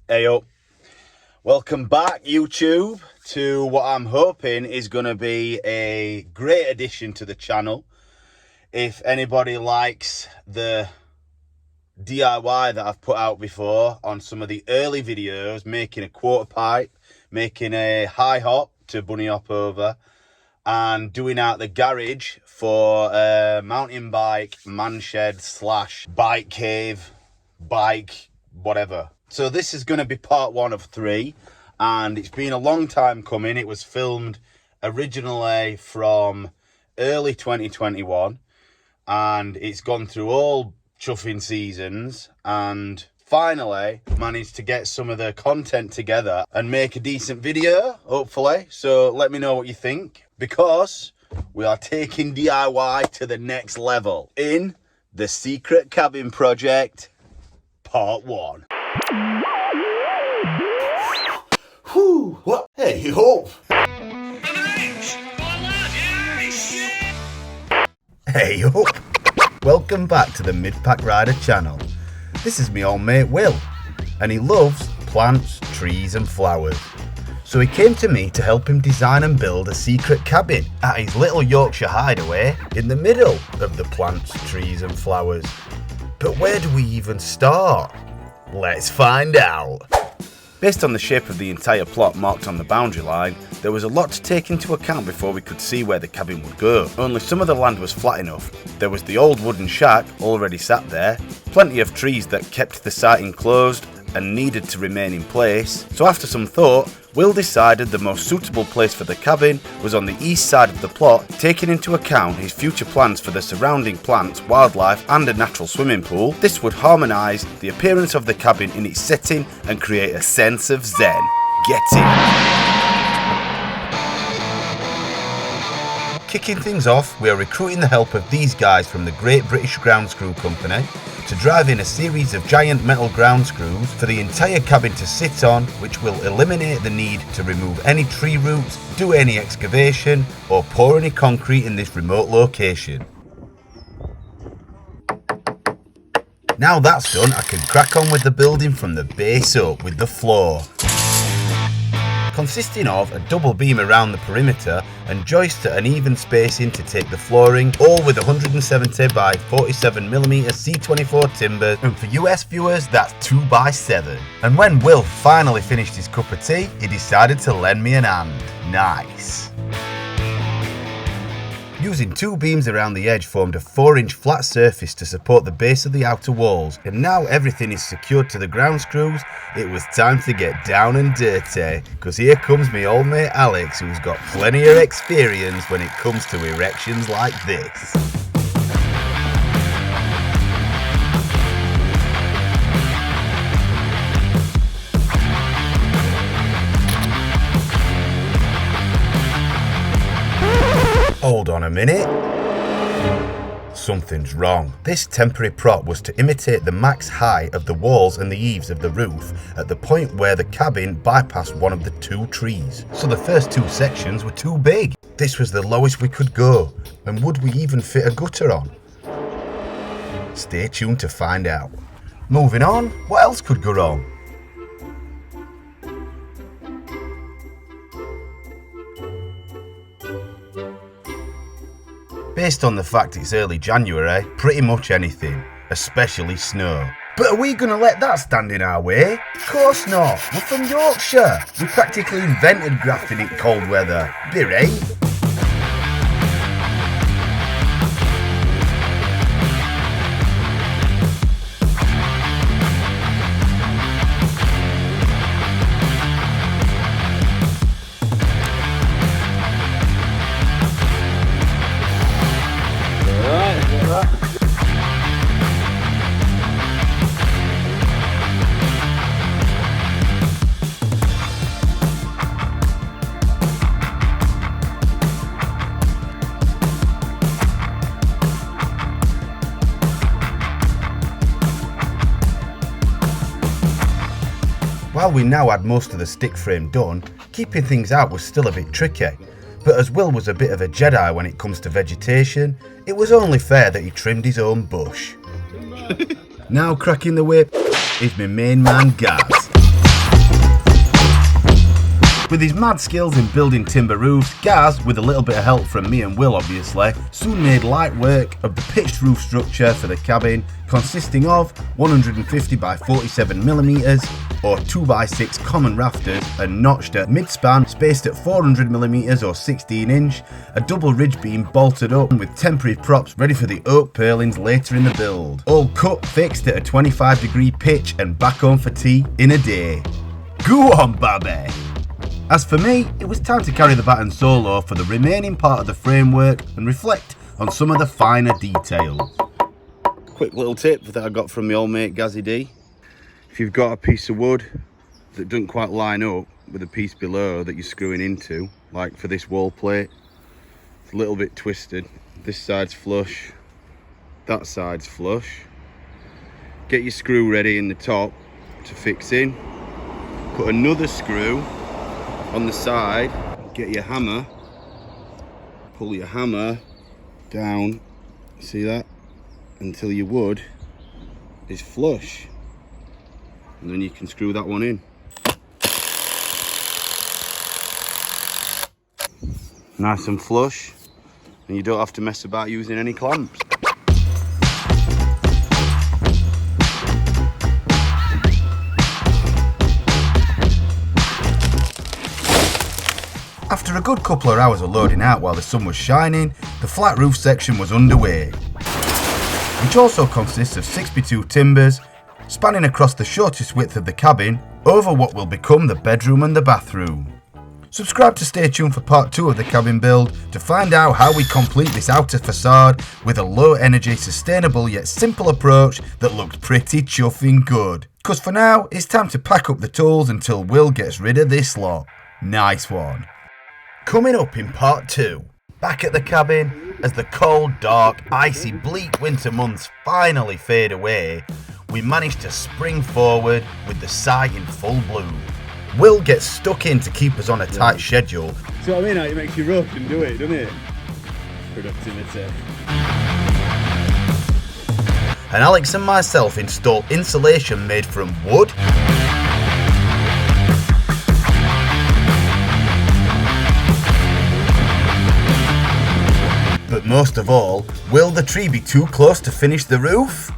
Hey up, welcome back YouTube to what I'm hoping is going to be a great addition to the channel. If anybody likes the DIY that I've put out before on some of the early videos, making a quarter pipe, making a high hop to bunny hop over, and doing out the garage for a mountain bike man shed slash bike cave, bike, whatever. So this is going to be part 1 of 3, and it's been a long time coming. It was filmed originally from early 2021, and it's gone through all chuffing seasons, and finally managed to get some of the content together and make a decent video, hopefully. So let me know what you think, because we are taking DIY to the next level in the Secret Cabin Project Part 1. Whew, what? Hey, hope. Hey, hope. Welcome back to the Midpack Rider channel. This is my old mate Will, and he loves plants, trees and flowers. So he came to me to help him design and build a secret cabin at his little Yorkshire hideaway in the middle of the plants, trees and flowers. But where do we even start? Let's find out. Based on the shape of the entire plot marked on the boundary line, there was a lot to take into account before we could see where the cabin would go. Only some of the land was flat enough. There was the old wooden shack already sat there, plenty of trees that kept the site enclosed and needed to remain in place. So after some thought, Will decided the most suitable place for the cabin was on the east side of the plot, taking into account his future plans for the surrounding plants, wildlife and a natural swimming pool. This would harmonise the appearance of the cabin in its setting and create a sense of zen. Get in! Kicking things off, we are recruiting the help of these guys from the Great British Ground Screw Company to drive in a series of giant metal ground screws for the entire cabin to sit on, which will eliminate the need to remove any tree roots, do any excavation or pour any concrete in this remote location. Now that's done, I can crack on with the building from the base up with the floor. Consisting of a double beam around the perimeter and joists at an even spacing to take the flooring, all with 170 by 47mm C24 timber, and for US viewers that's 2x7. And when Will finally finished his cup of tea, he decided to lend me an hand. Nice. Using 2 beams around the edge formed a 4-inch flat surface to support the base of the outer walls, and now everything is secured to the ground screws. It was time to get down and dirty, because here comes my old mate Alex, who's got plenty of experience when it comes to erections like this. Hold on a minute. Something's wrong. This temporary prop was to imitate the max height of the walls and the eaves of the roof at the point where the cabin bypassed one of the 2 trees. So the first 2 sections were too big. This was the lowest we could go, and would we even fit a gutter on? Stay tuned to find out. Moving on, what else could go wrong? Based on the fact it's early January, pretty much anything, especially snow. But are we going to let that stand in our way? Of course not, we're from Yorkshire. We practically invented grafting in cold weather. Be right. While we now had most of the stick frame done, keeping things out was still a bit tricky. But as Will was a bit of a Jedi when it comes to vegetation, it was only fair that he trimmed his own bush. Now cracking the whip is my main man Gaz. With his mad skills in building timber roofs, Gaz, with a little bit of help from me and Will obviously, soon made light work of the pitched roof structure for the cabin, consisting of 150 by 47mm or 2x6 common rafters and notched at mid-span, spaced at 400mm or 16-inch, a double ridge beam bolted up with temporary props ready for the oak purlins later in the build. All cut, fixed at a 25-degree pitch and back home for tea in a day. Go on, Babby! As for me, it was time to carry the baton solo for the remaining part of the framework and reflect on some of the finer details. Quick little tip that I got from my old mate Gazzy D. If you've got a piece of wood that doesn't quite line up with the piece below that you're screwing into, like for this wall plate, it's a little bit twisted. This side's flush, that side's flush. Get your screw ready in the top to fix in. Put another screw on the side, get your hammer, pull your hammer down, see that? Until your wood is flush. And then you can screw that one in. Nice and flush, and you don't have to mess about using any clamps. After a good couple of hours of loading out while the sun was shining, the flat roof section was underway, which also consists of 6x2 timbers spanning across the shortest width of the cabin over what will become the bedroom and the bathroom. Subscribe to stay tuned for part 2 of the cabin build to find out how we complete this outer facade with a low energy, sustainable yet simple approach that looks pretty chuffing good. Cause for now, it's time to pack up the tools until Will gets rid of this lot. Nice one. Coming up in part 2, back at the cabin, as the cold, dark, icy, bleak winter months finally fade away, we manage to spring forward with the site in full bloom. Will gets stuck in to keep us on a tight schedule. See what I mean? It makes you rush and do it, doesn't it? Productivity. And Alex and myself install insulation made from wood, but most of all, will the tree be too close to finish the roof?